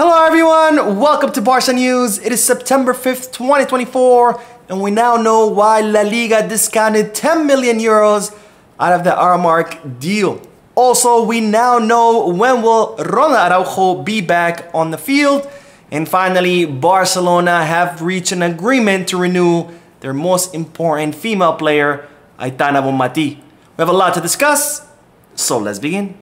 Hello everyone, welcome to Barca News. It is September 5th, 2024, and we now know why La Liga discounted 10 million euros out of the Aramark deal. Also, we now know when will Ronald Araujo be back on the field. And finally, Barcelona have reached an agreement to renew their most important female player, Itana. We have a lot to discuss, so let's begin.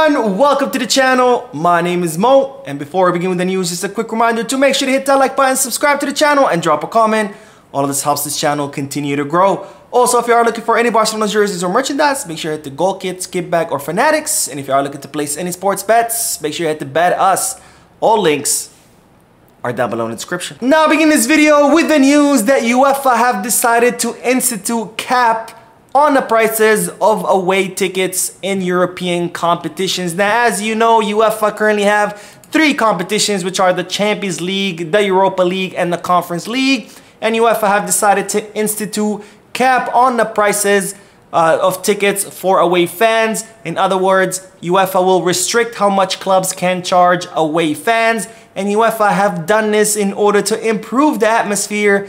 Welcome to the channel. My name is Mo, and before we begin with the news, just a quick reminder to make sure to hit that like button, subscribe to the channel, and drop a comment. All of this helps this channel continue to grow. Also, if you are looking for any Barcelona jerseys or merchandise, make sure to hit the goal kit, skip back, or fanatics. And if you are looking to place any sports bets, make sure you hit the bet us. All links are down below in the description. Now begin this video with the news that UEFA have decided to institute cap on the prices of away tickets in European competitions. Now, as you know, UEFA currently have 3 competitions, which are the Champions League, the Europa League, and the Conference League. And UEFA have decided to institute cap on the prices of tickets for away fans. In other words, UEFA will restrict how much clubs can charge away fans. And UEFA have done this in order to improve the atmosphere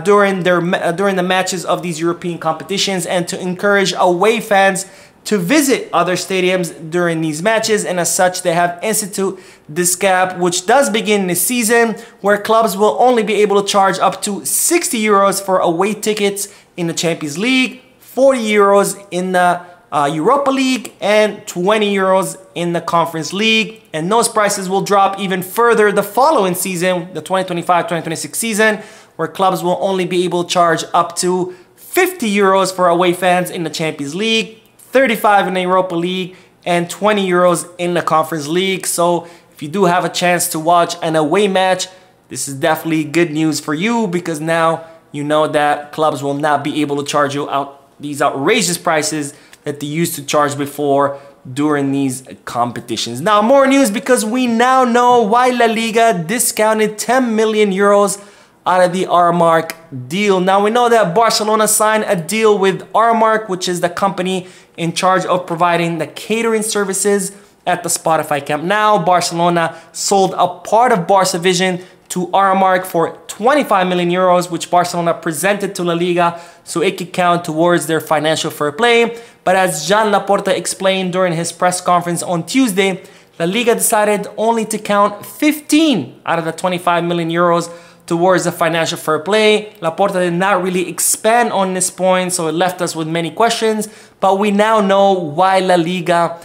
during the matches of these European competitions, and to encourage away fans to visit other stadiums during these matches. And as such, they have instituted this cap, which does begin this season, where clubs will only be able to charge up to 60 euros for away tickets in the Champions League, 40 euros in the Europa League, and 20 euros in the Conference League. And those prices will drop even further the following season, the 2025-2026 season, where clubs will only be able to charge up to 50 euros for away fans in the Champions League, 35 in the Europa League, and 20 euros in the Conference League. So if you do have a chance to watch an away match, this is definitely good news for you, because now you know that clubs will not be able to charge you these outrageous prices that they used to charge before during these competitions. Now, more news, because we now know why La Liga discounted 10 million euros out of the Aramark deal. Now, we know that Barcelona signed a deal with Aramark, which is the company in charge of providing the catering services at the Spotify Camp Nou. Barcelona sold a part of Barca Vision to Aramark for 25 million euros, which Barcelona presented to La Liga so it could count towards their financial fair play. But as Joan Laporta explained during his press conference on Tuesday, La Liga decided only to count 15 out of the 25 million euros towards the financial fair play. Laporta did not really expand on this point, so it left us with many questions, but we now know why La Liga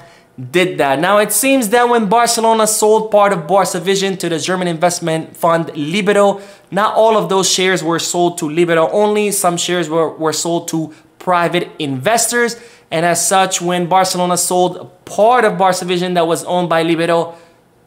did that. Now, it seems that when Barcelona sold part of Barca Vision to the German investment fund Libero, not all of those shares were sold to Libero only. Some shares were sold to private investors. And as such, when Barcelona sold part of Barca Vision that was owned by Libero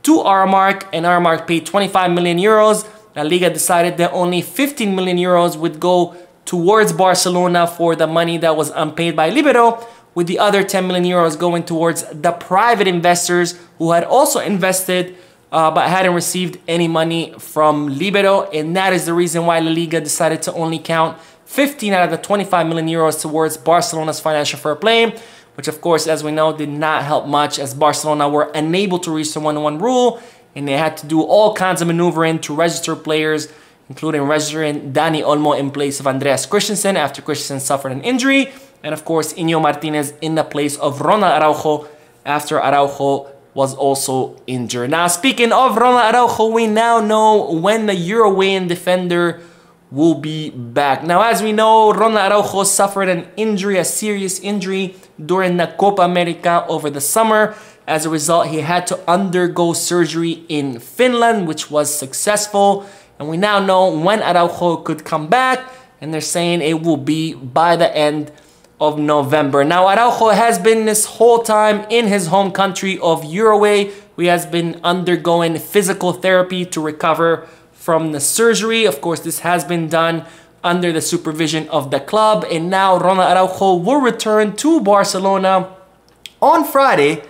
to Aramark, and Aramark paid 25 million euros, La Liga decided that only 15 million euros would go towards Barcelona for the money that was unpaid by Libero, with the other 10 million euros going towards the private investors who had also invested but hadn't received any money from Libero. And that is the reason why La Liga decided to only count 15 out of the 25 million euros towards Barcelona's financial fair play, which of course, as we know, did not help much, as Barcelona were unable to reach the 1-1 rule, and they had to do all kinds of maneuvering to register players, including registering Dani Olmo in place of Andreas Christensen after Christensen suffered an injury, and of course Iñigo Martinez in the place of Ronald Araujo after Araujo was also injured. Now, speaking of Ronald Araujo, we now know when the Uruguayan defender will be back. Now, as we know, Ronald Araujo suffered an injury, a serious injury, during the Copa America over the summer. As a result, he had to undergo surgery in Finland, which was successful. And we now know when Araujo could come back, and they're saying it will be by the end of November. Now, Araujo has been this whole time in his home country of Uruguay. He has been undergoing physical therapy to recover from the surgery. Of course, this has been done under the supervision of the club. And now Ronald Araujo will return to Barcelona on Friday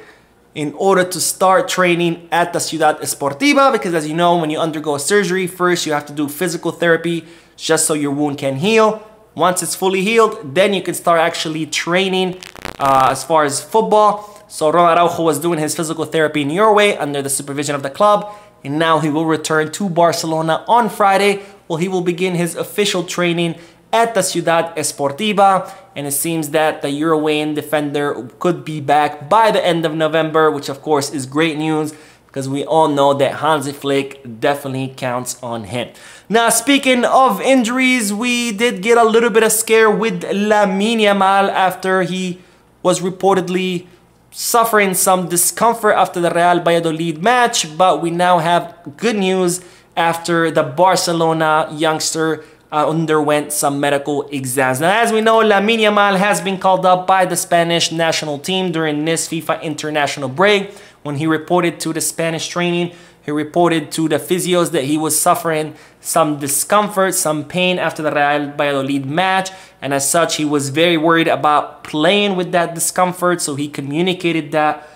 in order to start training at the Ciudad Esportiva, because as you know, when you undergo a surgery, first you have to do physical therapy just so your wound can heal. Once it's fully healed, then you can start actually training as far as football. So Ronald Araujo was doing his physical therapy in Norway under the supervision of the club, and now he will return to Barcelona on Friday. Well, he will begin his official training at the Ciudad Esportiva, and it seems that the Uruguayan defender could be back by the end of November, which of course is great news because we all know that Hansi Flick definitely counts on him. Now, speaking of injuries, we did get a little bit of scare with Lamela Yamal after he was reportedly suffering some discomfort after the Real Valladolid match, but we now have good news after the Barcelona youngster underwent some medical exams. Now, as we know, Lamela Yamal has been called up by the Spanish national team during this FIFA international break. When he reported to the Spanish training, he reported to the physios that he was suffering some discomfort, some pain after the Real Valladolid match, and as such, he was very worried about playing with that discomfort, so he communicated that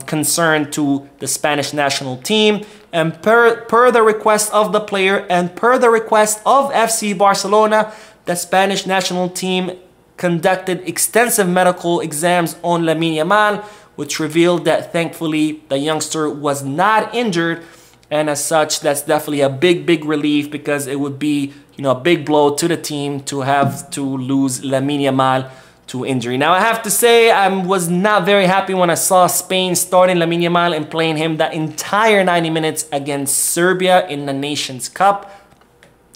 concern to the Spanish national team. And per the request of the player and per the request of FC Barcelona, the Spanish national team conducted extensive medical exams on Lamela Yamal, which revealed that thankfully the youngster was not injured. And as such, that's definitely a big relief, because it would be, you know, a big blow to the team to have to lose Lamela Yamal to injury. Now, I have to say, I was not very happy when I saw Spain starting Lamela Yamal and playing him the entire 90 minutes against Serbia in the Nations Cup.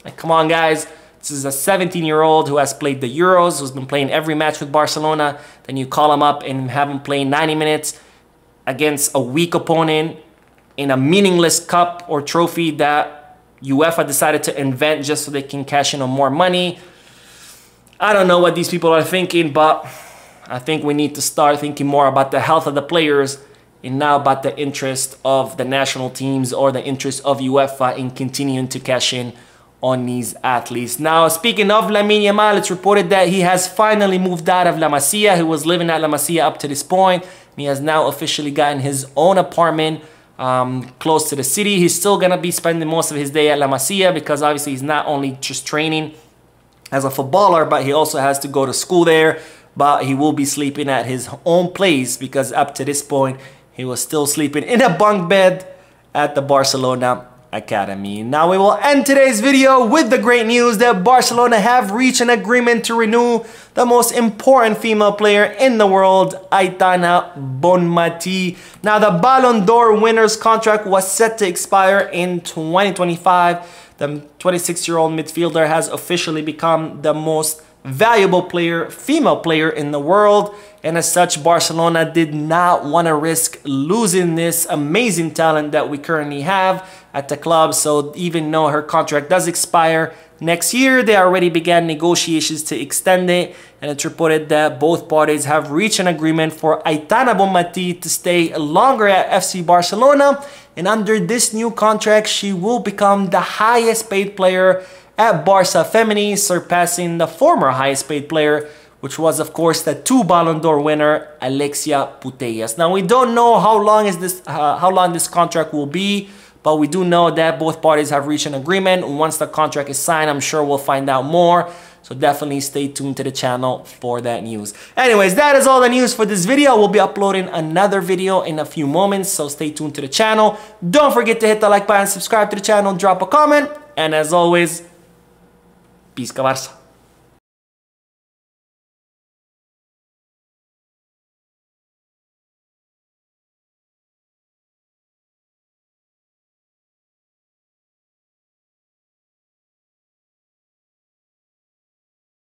Like, come on, guys. This is a 17-year-old who has played the Euros, who's been playing every match with Barcelona. Then you call him up and have him play 90 minutes against a weak opponent in a meaningless cup or trophy that UEFA decided to invent just so they can cash in on more money. I don't know what these people are thinking, but I think we need to start thinking more about the health of the players and not about the interest of the national teams or the interest of UEFA in continuing to cash in on these athletes. Now, speaking of Lamela Yamal, it's reported that he has finally moved out of La Masia. He was living at La Masia up to this point. He has now officially gotten his own apartment close to the city. He's still gonna be spending most of his day at La Masia because obviously he's not only just training as a footballer, but he also has to go to school there. But he will be sleeping at his own place because up to this point, he was still sleeping in a bunk bed at the Barcelona Academy. Now we will end today's video with the great news that Barcelona have reached an agreement to renew the most important female player in the world, Itana Bonmatí. Now, the Ballon d'Or winner's contract was set to expire in 2025. The 26-year-old midfielder has officially become the most valuable player, female player in the world. And as such, Barcelona did not want to risk losing this amazing talent that we currently have at the club. So even though her contract does expire next year, they already began negotiations to extend it. And it's reported that both parties have reached an agreement for Itana Bonmatí to stay longer at FC Barcelona. And under this new contract, she will become the highest paid player at Barca Femení, surpassing the former highest paid player, which was, of course, the 2 Ballon d'Or winner, Alexia Putellas. Now, we don't know how long this contract will be, but we do know that both parties have reached an agreement. Once the contract is signed, I'm sure we'll find out more. So definitely stay tuned to the channel for that news. Anyways, that is all the news for this video. We'll be uploading another video in a few moments, so stay tuned to the channel. Don't forget to hit the like button, subscribe to the channel, drop a comment, and as always, Pisca Barça.